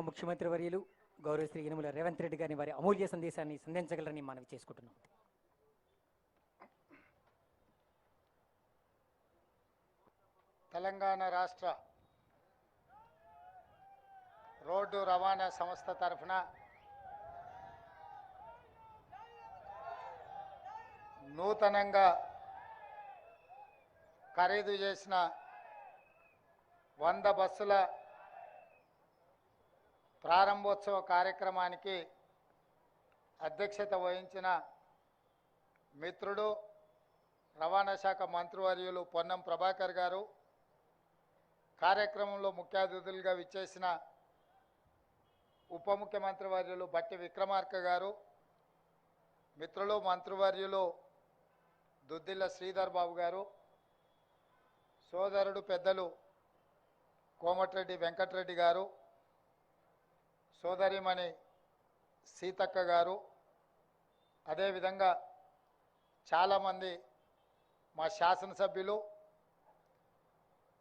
ముఖ్యమంత్రి వర్యులు గౌరవ శ్రీ యనమల రేవంత్ రెడ్డి గారిని వారి అమూల్య సందేశాన్ని సంధించగలరని మనవి చేసుకుంటున్నాం. తెలంగాణ రాష్ట్ర రోడ్డు రవాణా సంస్థ తరఫున నూతనంగా ఖరీదు చేసిన 100 బస్సుల ప్రారంభోత్సవ కార్యక్రమానికి అధ్యక్షత వహించిన మిత్రుడు రవాణా శాఖ మంత్రివర్యులు పొన్నం ప్రభాకర్ గారు, కార్యక్రమంలో ముఖ్య అతిథులుగా విచ్చేసిన ఉప ముఖ్యమంత్రి వర్యులు బట్టి విక్రమార్క గారు, మిత్రులు మంత్రివర్యులు దుద్దిల్ల శ్రీధర్ బాబు గారు, సోదరుడు పెద్దలు కోమటిరెడ్డి వెంకటరెడ్డి గారు, సోదరిమణి సీతక్క గారు, అదేవిధంగా చాలామంది మా శాసనసభ్యులు,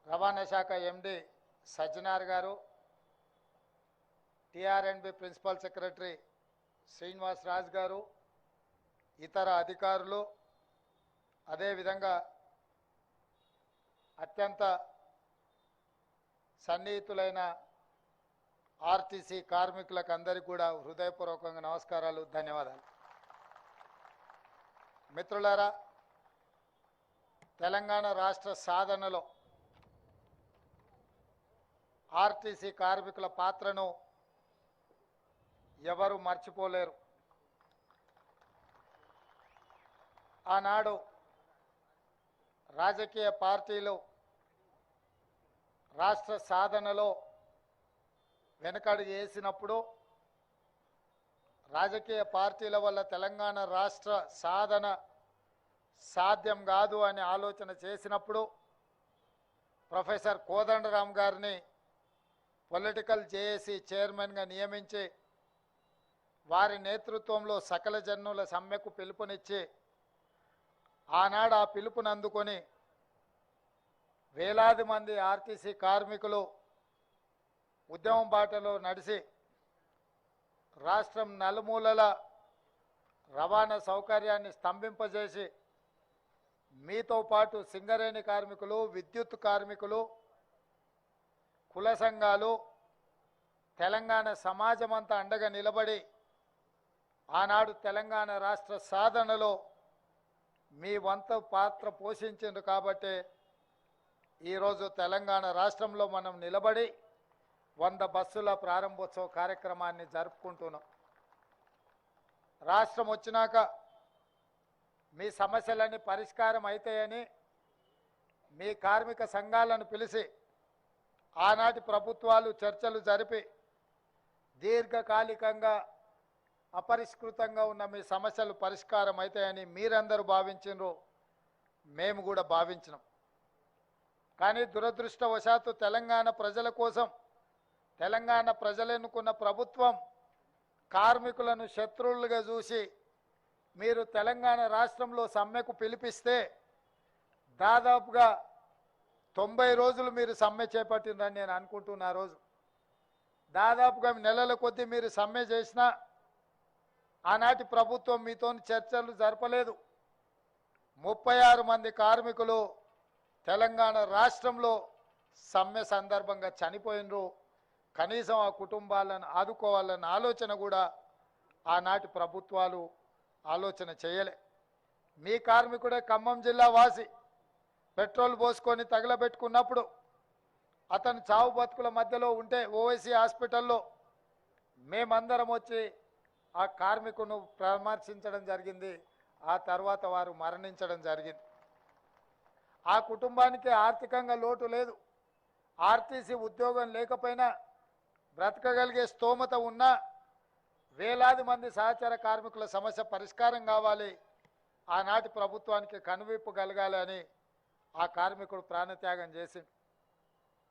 రవాణా శాఖ ఎండి సజ్జనార్ గారు, టిఆర్ఎండ్బి ప్రిన్సిపల్ సెక్రటరీ శ్రీనివాస్ రాజ్ గారు, ఇతర అధికారులు, అదేవిధంగా అత్యంత సన్నిహితులైన ఆర్టీసీ కార్మికులకు అందరికీ కూడా హృదయపూర్వకంగా నమస్కారాలు, ధన్యవాదాలు. మిత్రులారా, తెలంగాణ రాష్ట్ర సాధనలో ఆర్టీసీ కార్మికుల పాత్రను ఎవరు మర్చిపోలేరు. ఆనాడు రాజకీయ పార్టీలు రాష్ట్ర సాధనలో వెనకడుగు వేసినప్పుడు, రాజకీయ పార్టీల వల్ల తెలంగాణ రాష్ట్ర సాధన సాధ్యం కాదు అని ఆలోచన చేసినప్పుడు ప్రొఫెసర్ కోదండరామ్ గారిని పొలిటికల్ జేఏసీ చైర్మన్గా నియమించి వారి నేతృత్వంలో సకల జనుల సమ్మెకు పిలుపునిచ్చి ఆనాడు ఆ పిలుపుని అందుకొని వేలాది మంది ఆర్టీసీ కార్మికులు ఉద్యమం బాటలో నడిచి రాష్ట్రం నలుమూలల రవాణా సౌకర్యాన్ని స్తంభింపజేసి మీతో పాటు సింగరేణి కార్మికులు, విద్యుత్ కార్మికులు, కుల సంఘాలు, తెలంగాణ సమాజమంతా అండగా నిలబడి ఆనాడు తెలంగాణ రాష్ట్ర సాధనలో మీ వంతు పాత్ర పోషించిండ్రు. కాబట్టి ఈరోజు తెలంగాణ రాష్ట్రంలో మనం నిలబడి 100 బస్సుల ప్రారంభోత్సవ కార్యక్రమాన్ని జరుపుకుంటున్నాం. రాష్ట్రం వచ్చినాక మీ సమస్యలన్నీ పరిష్కారం అవుతాయని మీ కార్మిక సంఘాలను పిలిచి ఆనాటి ప్రభుత్వాలు చర్చలు జరిపి దీర్ఘకాలికంగా అపరిష్కృతంగా ఉన్న మీ సమస్యలు పరిష్కారం అవుతాయని మీరందరూ భావించినారు, మేము కూడా భావించినాం. కానీ దురదృష్టవశాత్తు తెలంగాణ ప్రజల కోసం తెలంగాణ ప్రజలెన్నుకున్న ప్రభుత్వం కార్మికులను శత్రువులుగా చూసి మీరు తెలంగాణ రాష్ట్రంలో సమ్మెకు పిలిపిస్తే దాదాపుగా 90 రోజులు మీరు సమ్మె చేపట్టిందని నేను అనుకుంటున్నా. రోజు దాదాపుగా నెలల కొద్దీ మీరు సమ్మె చేసినా ఆనాటి ప్రభుత్వం మీతో చర్చలు జరపలేదు. 36 మంది కార్మికులు తెలంగాణ రాష్ట్రంలో సమ్మె సందర్భంగా చనిపోయినరు. కనీసం ఆ కుటుంబాలను ఆదుకోవాలన్న ఆలోచన కూడా ఆనాటి ప్రభుత్వాలు ఆలోచన చేయలే. మీ కార్మికుడే ఖమ్మం జిల్లా వాసి పెట్రోల్ పోసుకొని తగలబెట్టుకున్నప్పుడు అతను చావు బతుకుల మధ్యలో ఉంటే ఓవైసీ హాస్పిటల్లో మేమందరం వచ్చి ఆ కార్మికును పరామర్శించడం జరిగింది. ఆ తర్వాత వారు మరణించడం జరిగింది. ఆ కుటుంబానికి ఆర్థికంగా లోటు లేదు. ఆర్టీసీ ఉద్యోగం లేకపోయినా బ్రతకగలిగే స్తోమత ఉన్నా వేలాది మంది సహచర కార్మికుల సమస్య పరిష్కారం కావాలి, ఆనాటి ప్రభుత్వానికి కనువిప్పు కలగాలి అని ఆ కార్మికుడు ప్రాణత్యాగం చేసింది.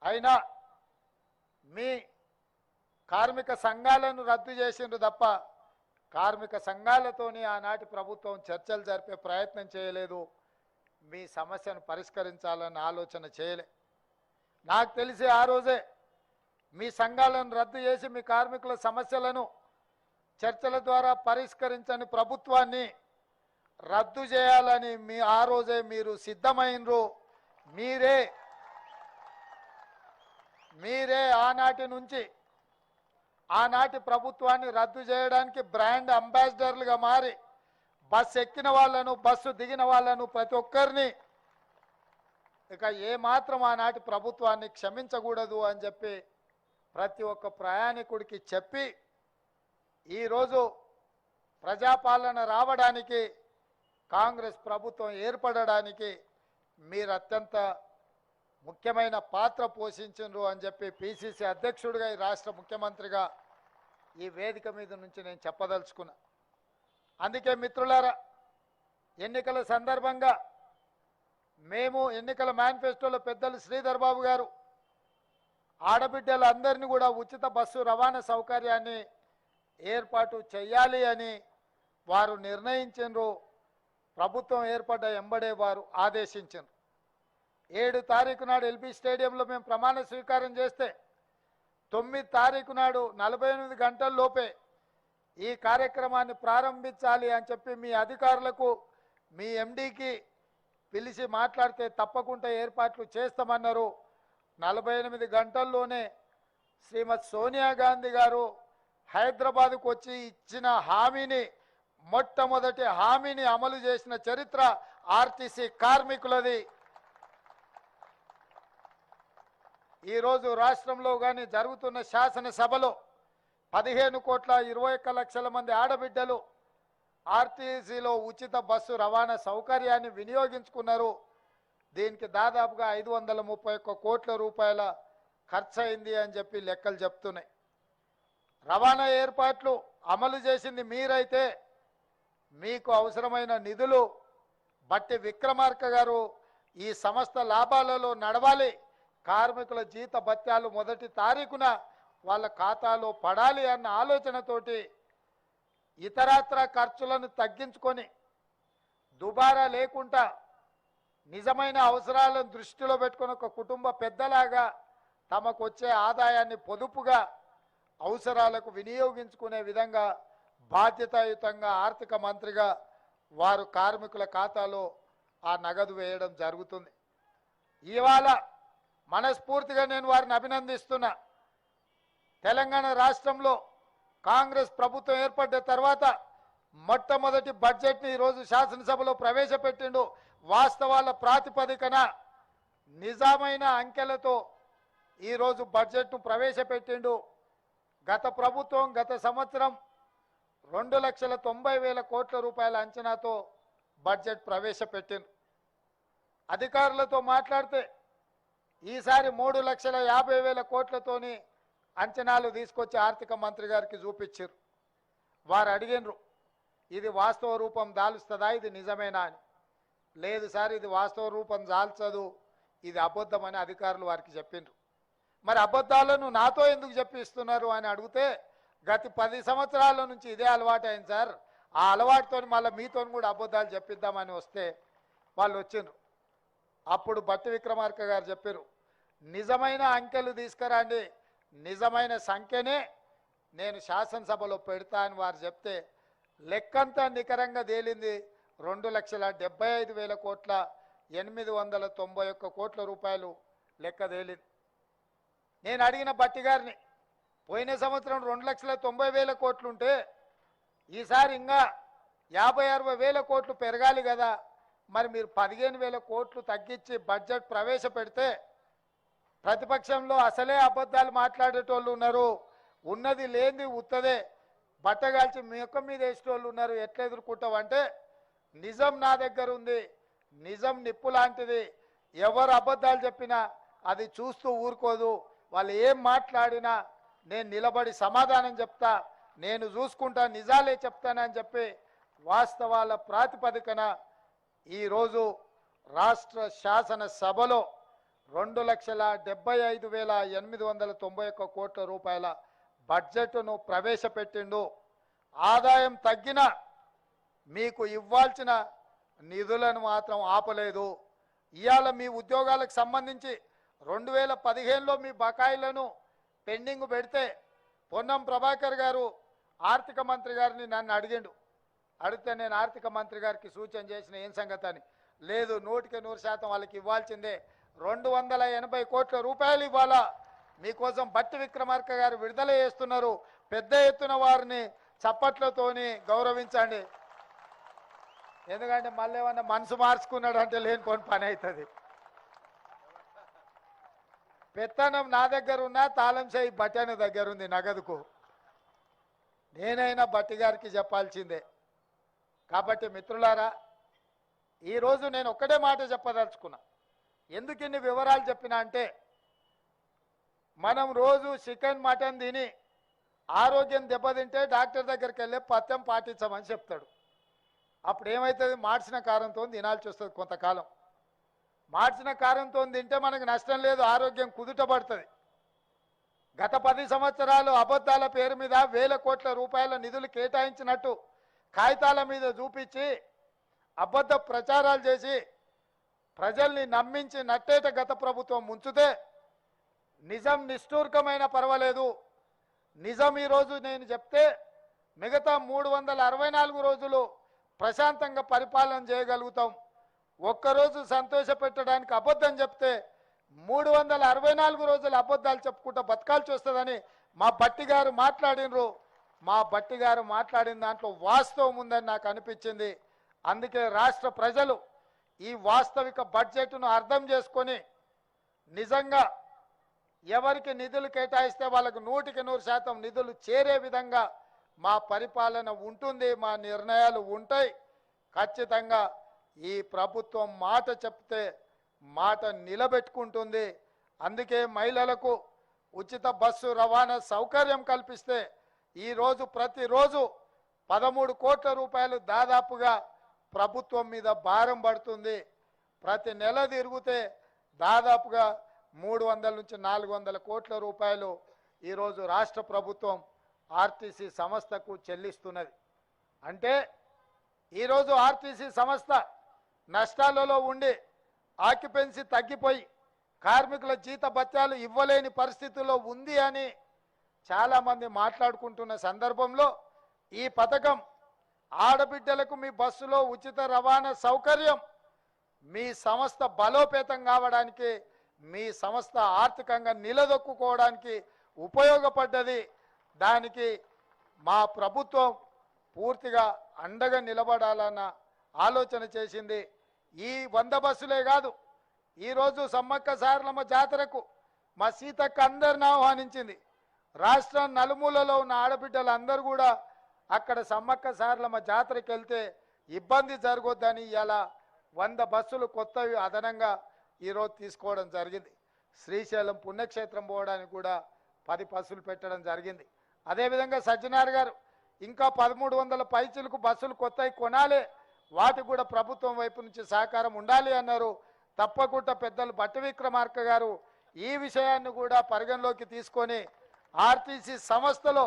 అయినా మీ కార్మిక సంఘాలను రద్దు చేసిండ్రు తప్ప కార్మిక సంఘాలతోని ఆనాటి ప్రభుత్వం చర్చలు జరిపే ప్రయత్నం చేయలేదు. మీ సమస్యను పరిష్కరించాలన్న ఆలోచన చేయలే. నాకు తెలిసి ఆ రోజే మీ సంఘాలను రద్దు చేసి మీ కార్మికుల సమస్యలను చర్చల ద్వారా పరిష్కరించని ప్రభుత్వాన్ని రద్దు చేయాలని ఆ రోజే మీరు సిద్ధమైనరు. మీరే ఆనాటి నుంచి ఆనాటి ప్రభుత్వాన్ని రద్దు చేయడానికి బ్రాండ్ అంబాసిడర్లుగా మారి బస్సు ఎక్కిన వాళ్ళను బస్సు దిగిన వాళ్ళను ప్రతి ఒక్కరిని ఇక ఏమాత్రం ఆనాటి ప్రభుత్వాన్ని క్షమించకూడదు అని చెప్పి ప్రతి ఒక్క ప్రయాణికుడికి చెప్పి ఈరోజు ప్రజాపాలన రావడానికి కాంగ్రెస్ ప్రభుత్వం ఏర్పడడానికి మీరు అత్యంత ముఖ్యమైన పాత్ర పోషించరు అని చెప్పి పిసిసి అధ్యక్షుడిగా ఈ రాష్ట్ర ముఖ్యమంత్రిగా ఈ వేదిక మీద నుంచి నేను చెప్పదలుచుకున్నా. అందుకే మిత్రులారా, ఎన్నికల సందర్భంగా మేము ఎన్నికల మేనిఫెస్టోలో పెద్దలు శ్రీధర్ బాబు గారు ఆడబిడ్డలందరినీ కూడా ఉచిత బస్సు రవాణా సౌకర్యాన్ని ఏర్పాటు చేయాలి అని వారు నిర్ణయించారు. ప్రభుత్వం ఏర్పడ్డ ఎంబడే వారు ఆదేశించారు. 7 తారీఖు నాడు ఎల్బీ స్టేడియంలో మేము ప్రమాణ స్వీకారం చేస్తే 9 తారీఖు నాడు 48 గంటల లోపే ఈ కార్యక్రమాన్ని ప్రారంభించాలి అని చెప్పి మీ అధికారులకు మీ ఎండీకి పిలిచి మాట్లాడితే తప్పకుండా ఏర్పాట్లు చేస్తామన్నారు. 48 గంటల్లోనే శ్రీమతి సోనియా గాంధీ గారు హైదరాబాద్కు వచ్చి ఇచ్చిన హామీని మొట్టమొదటి హామీని అమలు చేసిన చరిత్ర ఆర్టీసీ కార్మికులది. ఈరోజు రాష్ట్రంలో కానీ జరుగుతున్న శాసనసభలో 15,21,00,000 మంది ఆడబిడ్డలు ఆర్టీసీలో ఉచిత బస్సు రవాణా సౌకర్యాన్ని వినియోగించుకున్నారు. దీనికి దాదాపుగా 531 కోట్ల రూపాయల ఖర్చు అయింది అని చెప్పి లెక్కలు చెప్తున్నాయి. రవాణా ఏర్పాట్లు అమలు చేసింది మీరైతే మీకు అవసరమైన నిధులు బట్టి విక్రమార్క గారు ఈ సంస్థ లాభాలలో నడవాలి, కార్మికుల జీత భత్యాలు 1 తారీఖున వాళ్ళ ఖాతాలో పడాలి అన్న ఆలోచనతోటి ఇతరత్ర ఖర్చులను తగ్గించుకొని దుబారా లేకుండా నిజమైన అవసరాలను దృష్టిలో పెట్టుకొని ఒక కుటుంబ పెద్దలాగా తమకు వచ్చే ఆదాయాన్ని పొదుపుగా అవసరాలకు వినియోగించుకునే విధంగా బాధ్యతాయుతంగా ఆర్థిక మంత్రిగా వారు కార్మికుల ఖాతాలో ఆ నగదు వేయడం జరుగుతుంది. ఇవాళ మనస్ఫూర్తిగా నేను వారిని అభినందిస్తున్నా. తెలంగాణ రాష్ట్రంలో కాంగ్రెస్ ప్రభుత్వం ఏర్పడ్డ తర్వాత మొట్టమొదటి బడ్జెట్ని ఈరోజు శాసనసభలో ప్రవేశపెట్టిండు. వాస్తవాల ప్రాతిపదికన నిజమైన అంకెలతో ఈరోజు బడ్జెట్ను ప్రవేశపెట్టిండు. గత ప్రభుత్వం గత సంవత్సరం 2,90,000 కోట్ల రూపాయల అంచనాతో బడ్జెట్ ప్రవేశపెట్టింది. అధికారులతో మాట్లాడితే ఈసారి 3,50,000 కోట్లతోని అంచనాలు తీసుకొచ్చి ఆర్థిక మంత్రి గారికి చూపించారు. వారు అడిగినరు, ఇది వాస్తవ రూపం దాలుస్తుందా, ఇది నిజమేనా అని. లేదు సార్, ఇది వాస్తవ రూపం దాల్చదు, ఇది అబద్ధమని అధికారులు వారికి చెప్పిండ్రు. మరి అబద్ధాలను నాతో ఎందుకు చెప్పిస్తున్నారు అని అడిగితే, గత 10 సంవత్సరాల నుంచి ఇదే అలవాటు అయింది సార్, ఆ అలవాటుతో మళ్ళీ మీతో కూడా అబద్ధాలు చెప్పిద్దామని వస్తే వాళ్ళు వచ్చిండ్రు. అప్పుడు బట్టి విక్రమార్క గారు చెప్పారు, నిజమైన అంకెలు తీసుకురండి, నిజమైన సంఖ్యనే నేను శాసనసభలో పెడతా అని వారు చెప్తే లెక్కంతా నికరంగా తేలింది 2,75,000 కోట్ల 891 కోట్ల రూపాయలు లెక్క తేలింది. నేను అడిగిన బట్టి గారిని, పోయిన సంవత్సరం 2,90,000 కోట్లు ఉంటే ఈసారి ఇంకా 50,000-60,000 కోట్లు పెరగాలి కదా, మరి మీరు 15,000 కోట్లు తగ్గించి బడ్జెట్ ప్రవేశపెడితే ప్రతిపక్షంలో అసలే అబద్ధాలు మాట్లాడేటోళ్ళు ఉన్నారు, ఉన్నది లేనిది ఉత్తదే బట్టగాల్చి ముఖం మీద వేసేటోళ్ళు ఉన్నారు, ఎట్లా ఎదుర్కొంటావంటే నిజం నా దగ్గర ఉంది, నిజం నిప్పు లాంటిది, ఎవరు అబద్ధాలు చెప్పినా అది చూస్తూ ఊరుకోదు, వాళ్ళు ఏం మాట్లాడినా నేను నిలబడి సమాధానం చెప్తా, నేను చూసుకుంటా, నిజాలే చెప్తానని చెప్పి వాస్తవాల ప్రాతిపదికన ఈరోజు రాష్ట్ర శాసనసభలో 2,75,891 కోట్ల రూపాయల బడ్జెట్ను ప్రవేశపెట్టిండు. ఆదాయం తగ్గిన మీకు ఇవ్వాల్సిన నిధులను మాత్రం ఆపలేదు. ఇవాళ మీ ఉద్యోగాలకు సంబంధించి 2015లో మీ బకాయిలను పెండింగ్ పెడితే పొన్నం ప్రభాకర్ గారు ఆర్థిక మంత్రి గారిని నన్ను అడిగితే నేను ఆర్థిక మంత్రి గారికి సూచన చేసిన ఏం సంగతి అని. లేదు, 100% వాళ్ళకి ఇవ్వాల్సిందే, 280 కోట్ల రూపాయలు ఇవ్వాలా, మీకోసం బట్టి విక్రమార్క గారు విడుదల చేస్తున్నారు, పెద్ద ఎత్తున వారిని చప్పట్లతోని గౌరవించండి. ఎందుకంటే మళ్ళీ ఏమన్నా మనసు మార్చుకున్నాడు అంటే లేనిపోని పని అవుతుంది. పెత్తనం నా దగ్గర ఉన్నా తాళం చేయి బట్టన దగ్గర ఉంది నగదుకు. నేనైనా బట్టి గారికి చెప్పాల్సిందే. కాబట్టి మిత్రులారా, ఈరోజు నేను ఒక్కటే మాట చెప్పదలుచుకున్నా. ఎందుకు ఇన్ని వివరాలు చెప్పినా అంటే, మనం రోజు చికెన్ మటన్ తిని ఆరోగ్యం దెబ్బతింటే డాక్టర్ దగ్గరికి వెళ్ళి పథ్యం పాటించమని చెప్తాడు. అప్పుడు ఏమవుతుంది, మార్చిన కారంతో తినాల్సి వస్తుంది కొంతకాలం. మార్చిన కారంతో తింటే మనకు నష్టం లేదు, ఆరోగ్యం కుదుటపడుతుంది. గత 10 సంవత్సరాలు అబద్ధాల పేరు మీద వేల కోట్ల రూపాయల నిధులు కేటాయించినట్టు కాగితాల మీద చూపించి అబద్ధ ప్రచారాలు చేసి ప్రజల్ని నమ్మించి నట్టేట గత ప్రభుత్వం ముంచుతే, నిజం నిష్ఠూర్కమైన పర్వాలేదు, నిజం ఈరోజు నేను చెప్తే మిగతా 364 రోజులు ప్రశాంతంగా పరిపాలన చేయగలుగుతాం. ఒక్కరోజు సంతోష పెట్టడానికి అబద్ధం చెప్తే 364 రోజులు అబద్ధాలు చెప్పుకుంటూ బతకాల్సి వస్తుందని మా బట్టి గారు మాట్లాడినరు. మా బట్టి గారు మాట్లాడిన దాంట్లో వాస్తవం ఉందని నాకు అనిపించింది. అందుకే రాష్ట్ర ప్రజలు ఈ వాస్తవిక బడ్జెట్ను అర్థం చేసుకొని నిజంగా ఎవరికి నిధులు కేటాయిస్తే వాళ్ళకు 100% నిధులు చేరే విధంగా మా పరిపాలన ఉంటుంది, మా నిర్ణయాలు ఉంటాయి. ఖచ్చితంగా ఈ ప్రభుత్వం మాట చెప్తే మాట నిలబెట్టుకుంటుంది. అందుకే మహిళలకు ఉచిత బస్సు రవాణా సౌకర్యం కల్పిస్తే ఈరోజు ప్రతిరోజు 13 కోట్ల రూపాయలు దాదాపుగా ప్రభుత్వం మీద భారం పడుతుంది. ప్రతి నెల తిరిగితే దాదాపుగా 300 నుంచి 400 కోట్ల రూపాయలు ఈరోజు రాష్ట్ర ప్రభుత్వం ఆర్టీసీ సంస్థకు చెల్లిస్తున్నది. అంటే ఈరోజు ఆర్టీసీ సంస్థ నష్టాలలో ఉండి ఆక్యుపెన్సీ తగ్గిపోయి కార్మికుల జీత భత్యాలు ఇవ్వలేని పరిస్థితుల్లో ఉంది అని చాలామంది మాట్లాడుకుంటున్న సందర్భంలో ఈ పథకం ఆడబిడ్డలకు మీ బస్సులో ఉచిత రవాణా సౌకర్యం మీ సంస్థ బలోపేతం కావడానికి, మీ సంస్థ ఆర్థికంగా నిలదొక్కుకోవడానికి ఉపయోగపడ్డది. దానికి మా ప్రభుత్వం పూర్తిగా అండగా నిలబడాలన్న ఆలోచన చేసింది. ఈ 100 బస్సులే కాదు, ఈరోజు సమ్మక్క సారలమ్మ జాతరకు మా సీతక్క అందరిని ఆహ్వానించింది. రాష్ట్రం నలుమూలలో ఉన్న ఆడబిడ్డలు అందరూ కూడా అక్కడ సమ్మక్క సారలమ్మ జాతరకు వెళ్తే ఇబ్బంది జరగొద్దని ఇలా 100 బస్సులు కొత్తవి అదనంగా ఈరోజు తీసుకోవడం జరిగింది. శ్రీశైలం పుణ్యక్షేత్రం పోవడానికి కూడా 10 బస్సులు పెట్టడం జరిగింది. అదేవిధంగా సజ్జనార్ గారు ఇంకా 1300 పైచులకు బస్సులు కొత్తవి కొనాలి, వాటికి కూడా ప్రభుత్వం వైపు నుంచి సహకారం ఉండాలి అన్నారు. తప్పకుండా పెద్దలు బట్టి విక్రమార్క గారు ఈ విషయాన్ని కూడా పరిగణలోకి తీసుకొని ఆర్టీసీ సంస్థలో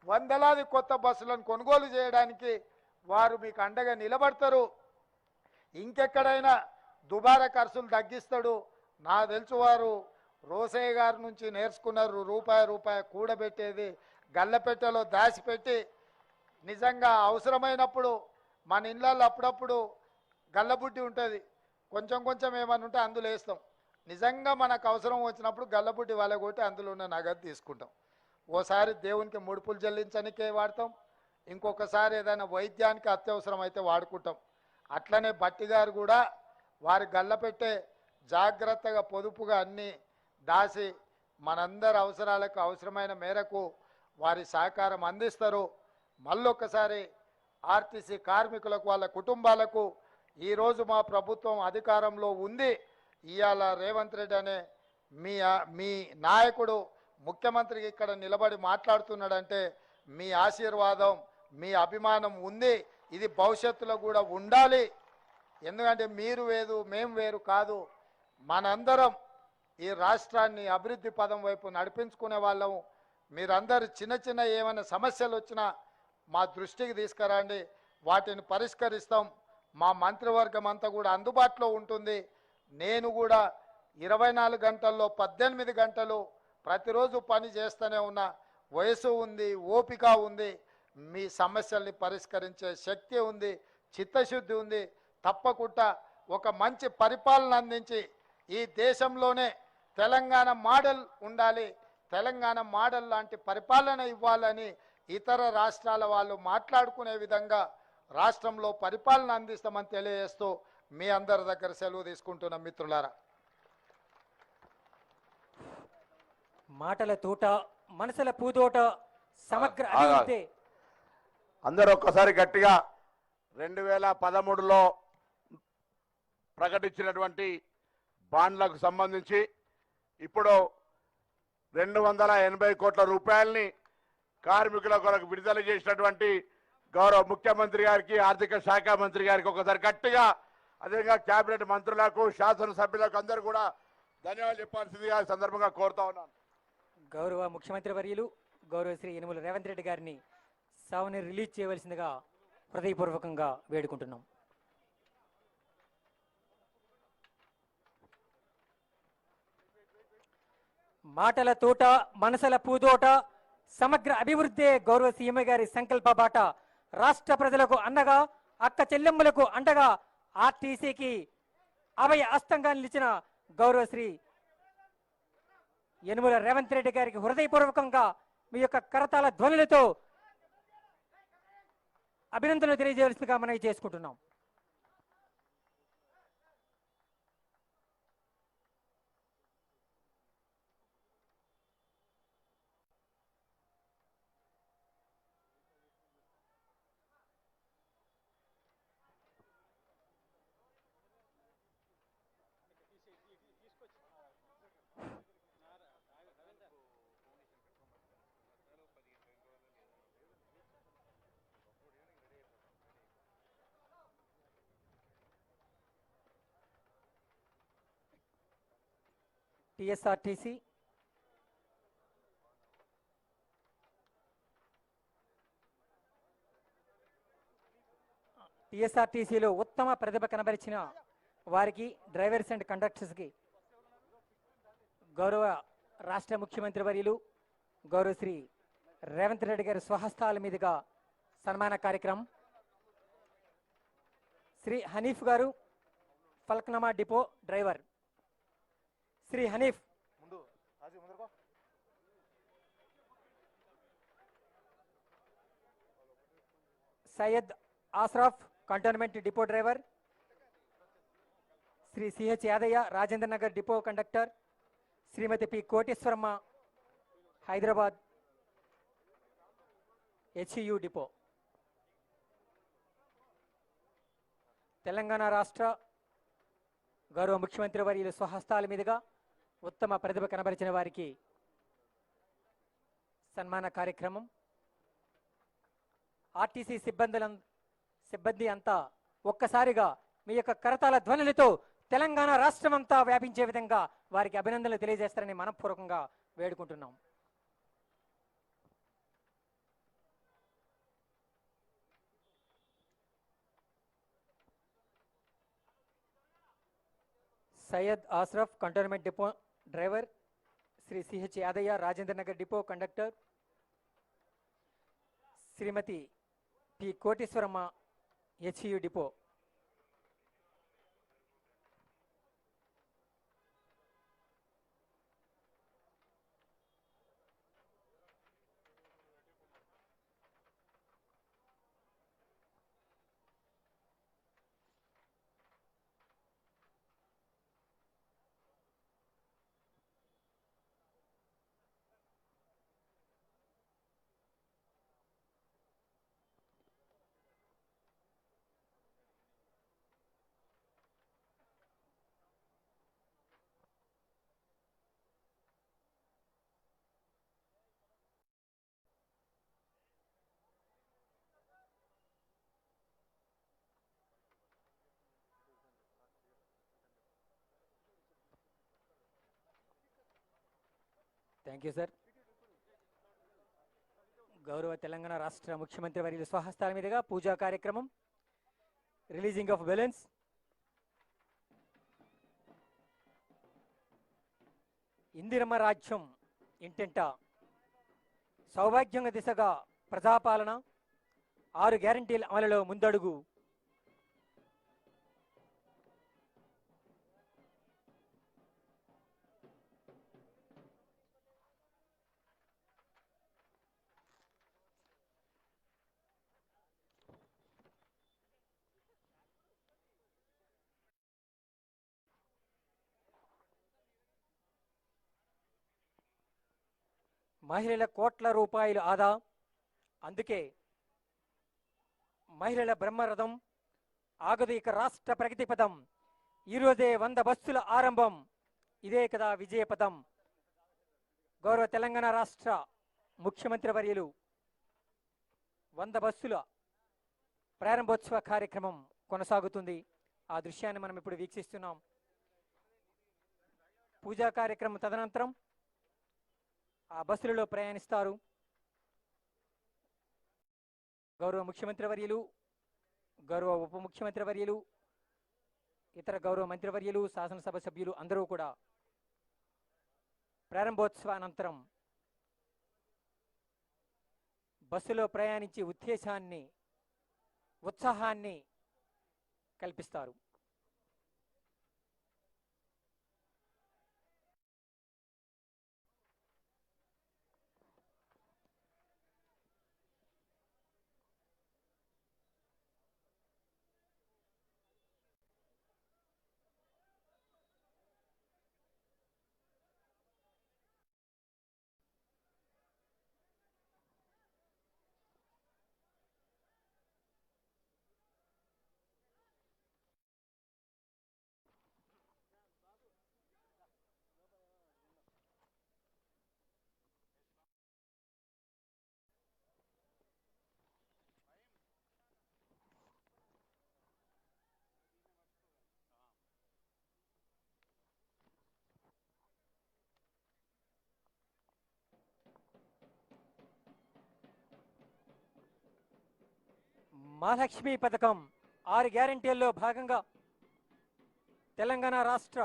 వందలాది కొత్త బస్సులను కొనుగోలు చేయడానికి వారు మీకు అండగా నిలబడతారు. ఇంకెక్కడైనా దుబారా ఖర్చులు తగ్గిస్తాడు. నా తెలుసు వారు రోసయ్య గారి నుంచి నేర్చుకున్నారు. రూపాయి కూడబెట్టేది గల్లపెట్టెలో దాచిపెట్టి నిజంగా అవసరమైనప్పుడు మన ఇళ్ళల్లో అప్పుడప్పుడు గల్లబుడ్డి ఉంటుంది, కొంచెం ఏమన్నా ఉంటే అందులో వేస్తాం. నిజంగా మనకు అవసరం వచ్చినప్పుడు గల్లబుడ్డి వలగొట్టి అందులో ఉన్న నగదు తీసుకుంటాం. ఓసారి దేవునికి ముడుపులు చెల్లించడానికే వాడతాం, ఇంకొకసారి ఏదైనా వైద్యానికి అత్యవసరం అయితే వాడుకుంటాం. అట్లనే బట్టి గారు కూడా వారి గల్లపెట్టే జాగ్రత్తగా పొదుపుగా అన్నీ దాచి మనందరి అవసరాలకు అవసరమైన మేరకు వారి సహకారం అందిస్తారు. మళ్ళొక్కసారి ఆర్టీసీ కార్మికులకు వాళ్ళ కుటుంబాలకు ఈరోజు మా ప్రభుత్వం అధికారంలో ఉంది. ఇవాళ రేవంత్ రెడ్డి అనే మీ నాయకుడు ముఖ్యమంత్రికి ఇక్కడ నిలబడి మాట్లాడుతున్నాడంటే మీ ఆశీర్వాదం, మీ అభిమానం ఉంది. ఇది భవిష్యత్తులో కూడా ఉండాలి. ఎందుకంటే మీరు వేరు మేము వేరు కాదు, మనందరం ఈ రాష్ట్రాన్ని అభివృద్ధి పదం వైపు నడిపించుకునే వాళ్ళము. మీరందరూ చిన్న ఏమైనా సమస్యలు వచ్చినా మా దృష్టికి తీసుకురండి, వాటిని పరిష్కరిస్తాం. మా మంత్రివర్గం అంతా కూడా అందుబాటులో ఉంటుంది. నేను కూడా 24 గంటల్లో 18 గంటలు ప్రతిరోజు పని చేస్తూనే ఉన్నా. వయసు ఉంది, ఓపిక ఉంది, మీ సమస్యల్ని పరిష్కరించే శక్తి ఉంది, చిత్తశుద్ధి ఉంది. తప్పకుండా ఒక మంచి పరిపాలన అందించి ఈ దేశంలోనే తెలంగాణ మోడల్ ఉండాలి, తెలంగాణ మోడల్ లాంటి పరిపాలన ఇవ్వాలని ఇతర రాష్ట్రాల వాళ్ళు మాట్లాడుకునే విధంగా రాష్ట్రంలో పరిపాలన అందిస్తామని తెలియజేస్తూ మీ అందరి దగ్గర సెలవు తీసుకుంటున్న మిత్రులారా. మాటల తోట మనసుల పూదోట సమగ్ర అభివృద్ధి. అందరూ ఒక్కసారి గట్టిగా 2013లో ప్రకటించినటువంటి బాండ్లకు సంబంధించి ఇప్పుడు 280 కోట్ల రూపాయలని కార్మికుల కొరకు విడుదల చేసినటువంటి గౌరవ ముఖ్యమంత్రి గారికి, ఆర్థిక శాఖ మంత్రి గారికి ఒకసారి గట్టిగా, అదేవిధంగా కేబినెట్ మంత్రులకు, శాసనసభ్యులకు అందరూ కూడా ధన్యవాదాలు చెప్పాల్సిందిగా ఈ సందర్భంగా కోరుతా ఉన్నాను. గౌరవ ముఖ్యమంత్రి వర్యులు గౌరవ శ్రీ యనమల రేవంత్ రెడ్డి గారిని సావుని రిలీజ్ చేయవలసిందిగా హృదయపూర్వకంగా వేడుకుంటున్నాం. మాటల తోట మనసుల పూదోట సమగ్ర అభివృద్ధి గౌరవ సీఎం గారి సంకల్ప బాట. రాష్ట్ర ప్రజలకు అండగా, అక్క చెల్లెమ్మలకు అండగా, ఆర్టీసీకి అభయ అస్తంగా నిలిచిన గౌరవ శ్రీ యనమల రేవంత్ రెడ్డి గారికి హృదయపూర్వకంగా మీ యొక్క కరతాల ధ్వనులతో అభినందనలు తెలియజేయాల్సిందిగా మనవి చేసుకుంటున్నాం. టిఎస్ఆర్టీసీ టిఎస్ఆర్టీసీలో ఉత్తమ ప్రతిభ కనబరిచిన వారికి, డ్రైవర్స్ అండ్ కండక్టర్స్కి గౌరవ రాష్ట్ర ముఖ్యమంత్రి వర్యులు గౌరవ శ్రీ రేవంత్ రెడ్డి గారి స్వహస్తాల మీదుగా సన్మాన కార్యక్రమం. శ్రీ హనీఫ్ గారు, Falaknuma depot driver. Shri Hanif Syed Ashraf cantonment depot driver. Shri CH Yadaiah Rajendra Nagar depot conductor. Shrimati P Koteswaramma Hyderabad HU depot. Telangana రాష్ట్ర గౌరవ ముఖ్యమంత్రి వర్యుల స్వహస్తాల మీదుగా ఉత్తమ ప్రతిభ కనబరిచిన వారికి సన్మాన కార్యక్రమం. ఆర్టీసీ సిబ్బంది అంతా ఒక్కసారిగా మీ యొక్క కరతాల ధ్వనులతో తెలంగాణ రాష్ట్రం అంతా వ్యాపించే విధంగా వారికి అభినందనలు తెలియజేస్తారని మనపూర్వకంగా వేడుకుంటున్నాం. Syed Ashraf cantonment depot driver. Shri CH Yadaiah Rajendra Nagar depot conductor. Shrimati P Koteswaramma HU depot. Thank you sir. గౌరవ తెలంగాణ రాష్ట్ర ముఖ్యమంత్రి వర్యుల స్వహస్తాల మీదుగా పూజా కార్యక్రమం, రిలీజింగ్ ఆఫ్ బెలూన్స్. ఇందిరమ్మ రాజ్యం ఇంటింట సౌభాగ్యంగా దిశగా ప్రజాపాలన 6 గ్యారంటీల అమలులో ముందడుగు. మహిళల కోట్ల రూపాయలు ఆదా, అందుకే మహిళల బ్రహ్మరథం ఆగదు ఇక రాష్ట్ర ప్రగతి పదం. ఈరోజే 100 బస్సుల ఆరంభం, ఇదే కదా విజయపదం. గౌరవ తెలంగాణ రాష్ట్ర ముఖ్యమంత్రి వర్యులు 100 బస్సుల ప్రారంభోత్సవ కార్యక్రమం కొనసాగుతుంది. ఆ దృశ్యాన్ని మనం ఇప్పుడు వీక్షిస్తున్నాం. పూజా కార్యక్రమం తదనంతరం ఆ బస్సులలో ప్రయాణిస్తారు. గౌరవ ముఖ్యమంత్రి వర్యులు, గౌరవ ఉప ముఖ్యమంత్రి వర్యులు, ఇతర గౌరవ మంత్రివర్యులు, శాసనసభ సభ్యులు అందరూ కూడా ప్రారంభోత్సవానంతరం బస్సులో ప్రయాణించి ఉత్సాహాన్ని కల్పిస్తారు. మహాలక్ష్మి పథకం 6 గ్యారంటీల్లో భాగంగా తెలంగాణ రాష్ట్ర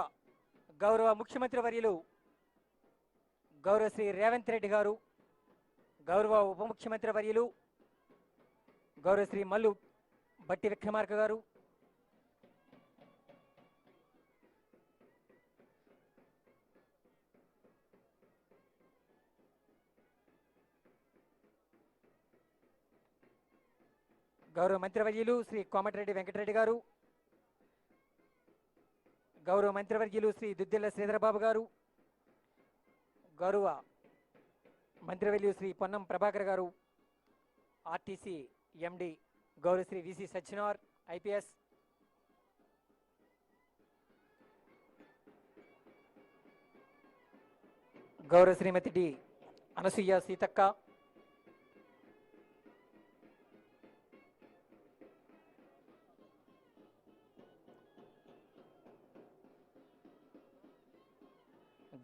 గౌరవ ముఖ్యమంత్రి వర్యులు గౌరవ శ్రీ రేవంత్ రెడ్డి గారు, గౌరవ ఉప ముఖ్యమంత్రి వర్యులు గౌరవ శ్రీ మల్లు బట్టి విక్రమార్క గారు, గౌరవ మంత్రివర్యులు శ్రీ కోమటిరెడ్డి వెంకటరెడ్డి గారు, గౌరవ మంత్రివర్యులు శ్రీ దుద్దిల్ల శ్రీధరబాబు గారు, గౌరవ మంత్రివర్యులు శ్రీ పొన్నం ప్రభాకర్ గారు, ఆర్టీసీ ఎండి గౌరవ శ్రీ విసి సజ్జనార్ ఐపీఎస్, గౌరవ శ్రీమతి డి అనసూయ సీతక్క,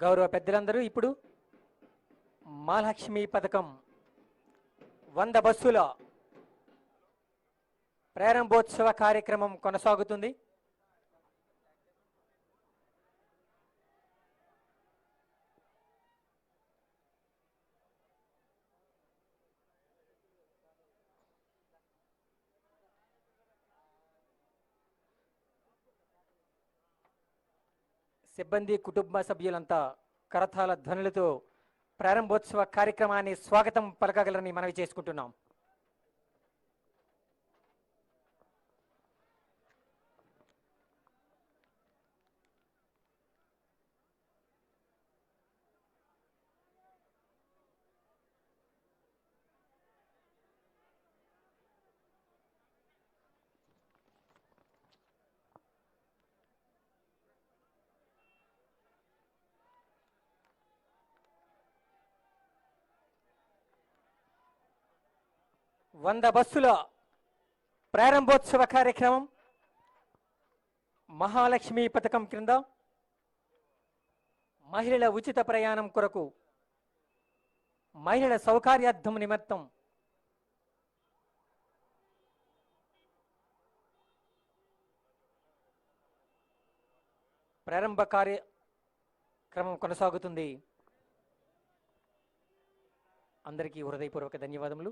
గౌరవ పెద్దలందరూ ఇప్పుడు మహాలక్ష్మి పథకం 100 బస్సుల ప్రారంభోత్సవ కార్యక్రమం కొనసాగుతుంది. సిబ్బంది కుటుంబ సభ్యులంతా కరతాళ ధ్వనులతో ప్రారంభోత్సవ కార్యక్రమాన్ని స్వాగతం పలకగలరని మనవి చేసుకుంటున్నాం. వంద బస్సుల ప్రారంభోత్సవ కార్యక్రమం మహాలక్ష్మి పథకం క్రింద మహిళల ఉచిత ప్రయాణం కొరకు మహిళల సౌకర్యార్థం నిమిత్తం ప్రారంభ కార్యక్రమం కొనసాగుతుంది. అందరికీ హృదయపూర్వక ధన్యవాదములు.